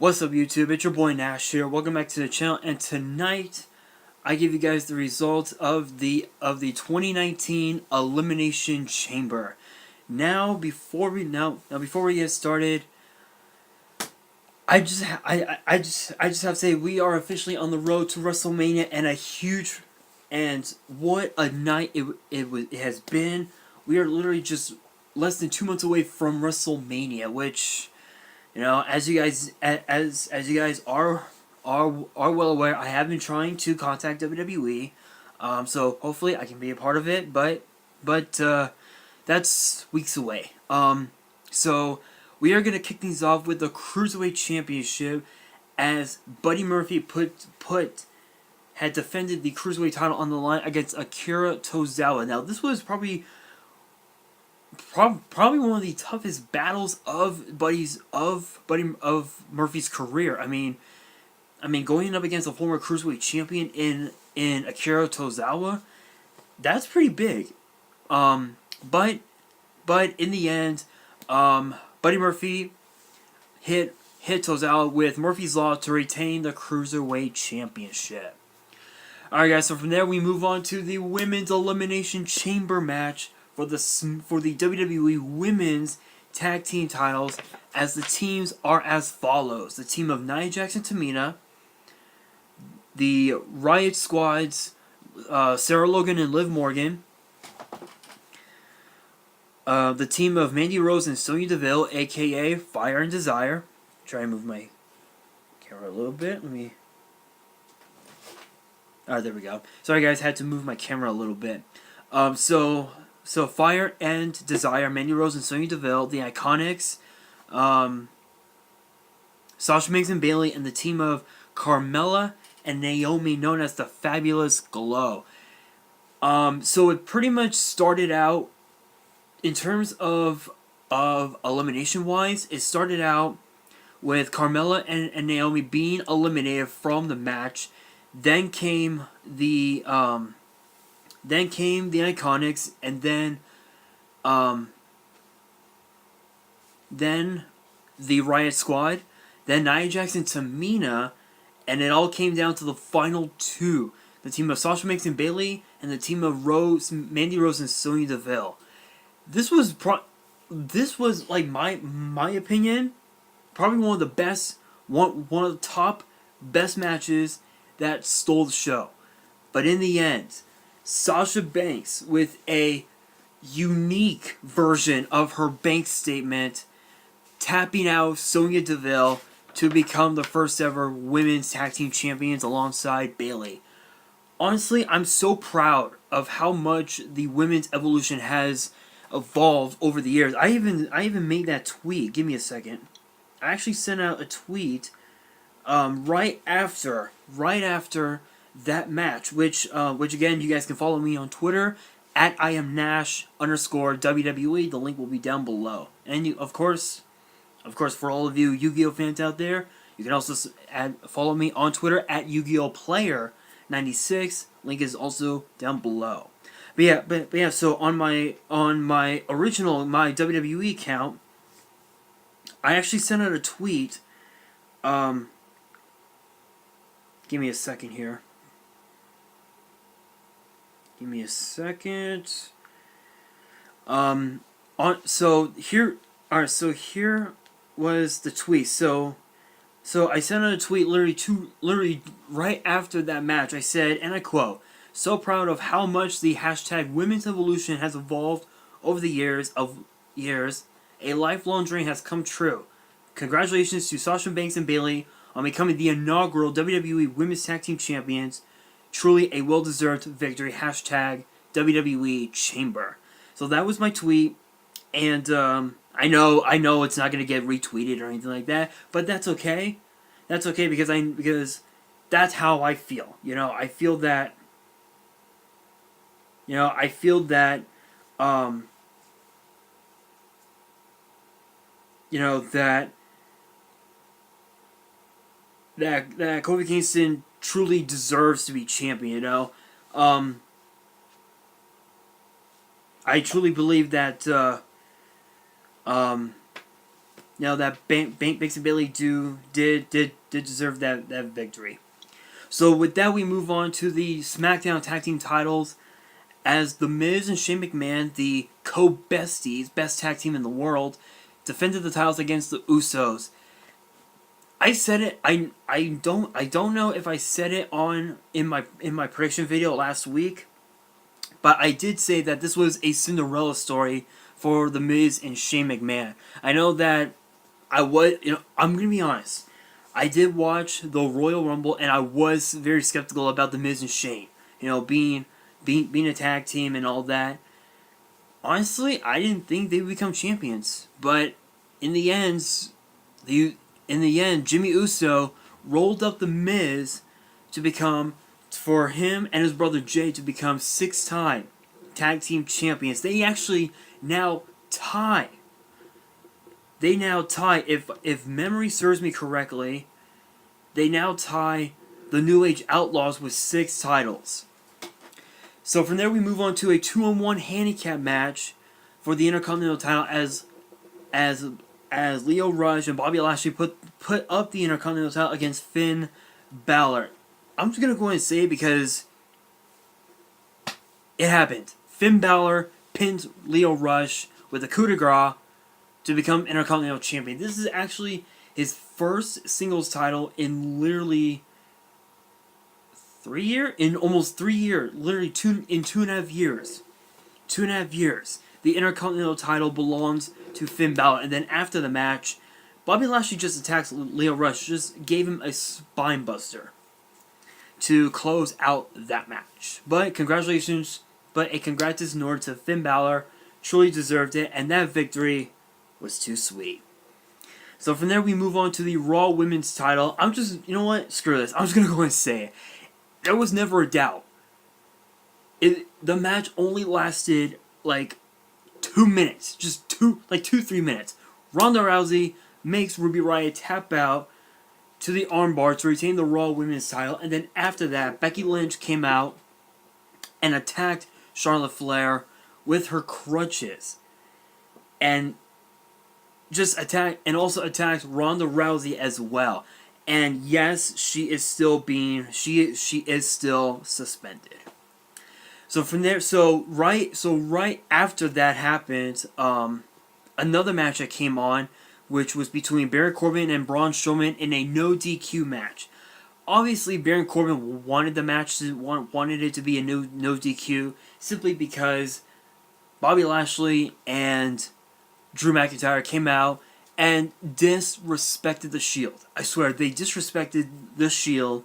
What's up, YouTube? It's your boy Nash here. Welcome back to the channel. And tonight, I give you guys the results of the 2019 Elimination Chamber. Before we get started, I just have to say we are officially on the road to WrestleMania, and what a night it has been. We are literally just less than 2 months away from WrestleMania, which, you know, as you guys are well aware, I have been trying to contact WWE, so hopefully I can be a part of it. But that's weeks away. So we are gonna kick things off with the Cruiserweight Championship, as Buddy Murphy had defended the Cruiserweight title on the line against Akira Tozawa. Now this was probably one of the toughest battles of Murphy's career. I mean, going up against a former Cruiserweight champion in Akira Tozawa, that's pretty big. But in the end, Buddy Murphy hit Tozawa with Murphy's Law to retain the Cruiserweight Championship. Alright guys, so from there we move on to the Women's Elimination Chamber match for the WWE Women's Tag Team titles, as the teams are as follows. The team of Nia Jax and Tamina, the Riot Squad's Sarah Logan and Liv Morgan, the team of Mandy Rose and Sonya Deville, aka Fire and Desire. Try and move my camera a little bit. There we go. Sorry guys, had to move my camera a little bit. So Fire and Desire, Mandy Rose and Sonya Deville, the Iconics, Sasha Banks and Bayley, and the team of Carmella and Naomi, known as the Fabulous Glow. So it pretty much started out, in terms of elimination wise, it started out with Carmella and Naomi being eliminated from the match. Then came the Iconics, and then the Riot Squad, then Nia Jax and Tamina, and it all came down to the final two: the team of Sasha Banks and Bayley, and the team of Mandy Rose and Sonya Deville. This was like my opinion, probably one of the best, one of the top best matches that stole the show. But in the end, Sasha Banks, with a unique version of her bank statement, tapping out Sonya Deville to become the first ever women's tag team champions alongside Bayley. Honestly, I'm so proud of how much the women's evolution has evolved over the years. I even made that tweet. Give me a second. I actually sent out a tweet right after that match, which again, you guys can follow me on Twitter at @IamNash_WWE. The link will be down below. And of course, for all of you YuGiOh fans out there, you can also follow me on Twitter at YuGiOh Player 96. Link is also down below. But yeah. So on my WWE account, I actually sent out a tweet. Give me a second here. Give me a second. So here was the tweet. So I sent out a tweet literally right after that match. I said, and I quote, "So proud of how much the hashtag Women's Evolution has evolved over the years. A lifelong dream has come true. Congratulations to Sasha Banks and Bayley on becoming the inaugural WWE Women's Tag Team Champions. Truly a well-deserved victory. Hashtag WWE Chamber." So that was my tweet, and I know it's not gonna get retweeted or anything like that, but that's okay. That's okay because that's how I feel. I feel that. That Kofi Kingston truly deserves to be champion. I truly believe that Now that Banks and Bailey did deserve that victory. So with that, we move on to the SmackDown Tag Team titles, as The Miz and Shane McMahon, the co-besties, best tag team in the world, defended the titles against the Usos. I said it. I don't know if I said it in my prediction video last week, but I did say that this was a Cinderella story for The Miz and Shane McMahon. I know that I'm gonna be honest. I did watch the Royal Rumble, and I was very skeptical about The Miz and Shane. Being a tag team and all that. Honestly, I didn't think they would become champions, but in the end, Jimmy Uso rolled up The Miz for him and his brother Jay to become 6-time tag team champions. They actually now tie. If memory serves me correctly, they now tie the New Age Outlaws with 6 titles. So from there, we move on to a 2-on-1 handicap match for the Intercontinental title, as Lio Rush and Bobby Lashley put up the Intercontinental title against Finn Balor. I'm just gonna go ahead and say it because it happened. Finn Balor pinned Lio Rush with a coup de grace to become Intercontinental Champion. This is actually his first singles title in literally 3 years? In almost 3 years. Literally 2.5 years. 2.5 years. The Intercontinental title belongs to Finn Balor. And then after the match, Bobby Lashley just attacks Lio Rush. Just gave him a spine buster to close out that match. But congratulations. But a congrats in order to Finn Balor. Truly deserved it. And that victory was too sweet. So from there, we move on to the Raw Women's title. You know what? Screw this. I'm just going to go and say it. There was never a doubt. The match only lasted like 2 minutes. Just 2-3 minutes. Ronda Rousey makes Ruby Riott tap out to the armbar to retain the Raw Women's title. And then after that, Becky Lynch came out and attacked Charlotte Flair with her crutches. And also attacked Ronda Rousey as well. And yes, she is still suspended. So from there, right after that happened, another match that came on, which was between Baron Corbin and Braun Strowman in a no DQ match. Obviously, Baron Corbin wanted the match wanted it to be a no DQ simply because Bobby Lashley and Drew McIntyre came out and disrespected the Shield. I swear, they disrespected the Shield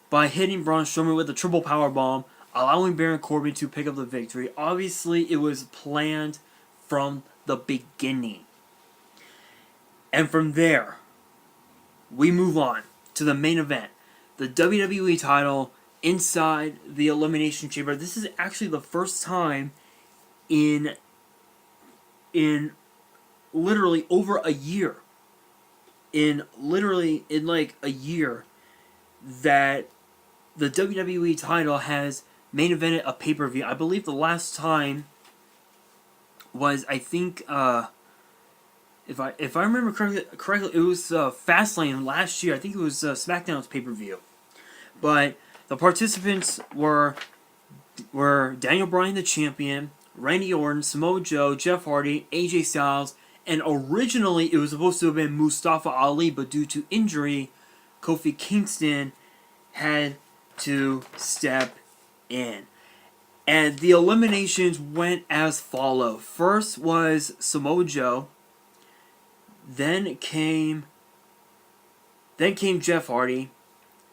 by hitting Braun Strowman with a triple powerbomb, allowing Baron Corbin to pick up the victory. Obviously, it was planned from the beginning. And from there, we move on to the main event. The WWE title inside the Elimination Chamber. This is actually the first time in literally over a year. In like a year that the WWE title has main evented a pay-per-view. I believe the last time was, I think, if I remember correctly, it was Fastlane last year. I think it was SmackDown's pay-per-view. But the participants were Daniel Bryan, the champion, Randy Orton, Samoa Joe, Jeff Hardy, AJ Styles, and originally it was supposed to have been Mustafa Ali, but due to injury, Kofi Kingston had to step in. And the eliminations went as follow. First was Samoa Joe. Then came Jeff Hardy.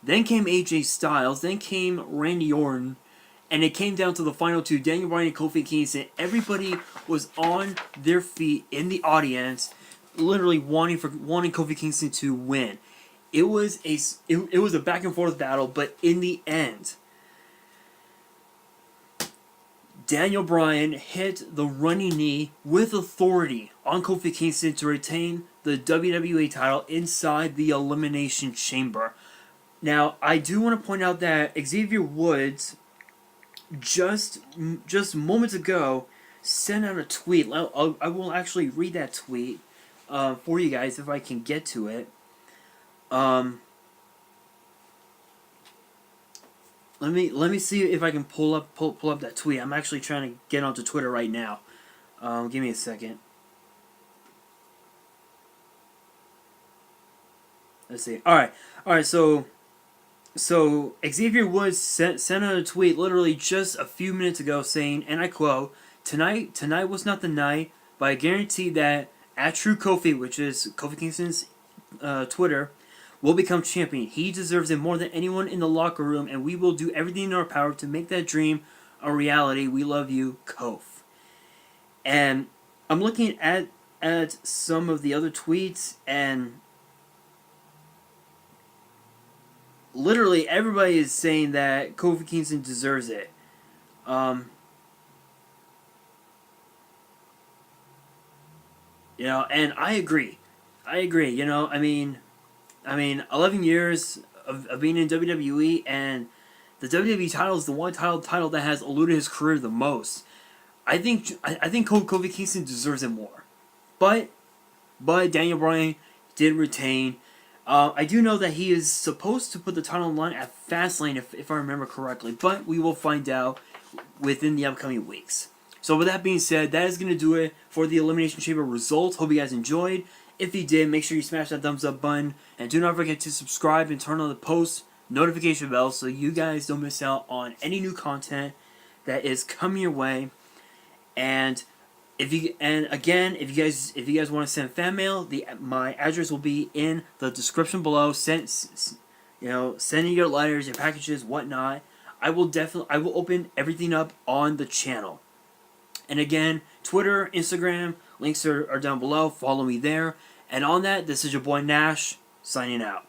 Then came AJ Styles. Then came Randy Orton. And it came down to the final two, Daniel Bryan and Kofi Kingston. Everybody was on their feet in the audience, literally wanting Kofi Kingston to win. It was a back and forth battle, but in the end, Daniel Bryan hit the running knee with authority on Kofi Kingston to retain the WWE title inside the Elimination Chamber. Now, I do want to point out that Xavier Woods just moments ago sent out a tweet. I will actually read that tweet. for you guys if I can get to it. Um, let me see if I can pull up that tweet. I'm actually trying to get onto Twitter right now. Give me a second. Let's see. All right. So Xavier Woods sent out a tweet literally just a few minutes ago saying, and I quote, Tonight was not the night, but I guarantee that at True Kofi, which is Kofi Kingston's Twitter, will become champion. He deserves it more than anyone in the locker room, and we will do everything in our power to make that dream a reality. We love you, Kof." And I'm looking at some of the other tweets, and literally everybody is saying that Kofi Kingston deserves it. And I agree. I mean, 11 years of being in WWE, and the WWE title is the one title that has eluded his career the most. I think Kofi Kingston deserves it more, but Daniel Bryan did retain. I do know that he is supposed to put the title on line at Fastlane, if I remember correctly, but we will find out within the upcoming weeks. So with that being said, that is going to do it for the Elimination Chamber results. Hope you guys enjoyed. If you did, make sure you smash that thumbs up button, and do not forget to subscribe and turn on the post notification bell so you guys don't miss out on any new content that is coming your way. And if you guys want to send fan mail, my address will be in the description below. Sending your letters, your packages, whatnot. I will open everything up on the channel. And again, Twitter, Instagram, links are down below. Follow me there. And on that, this is your boy Nash, signing out.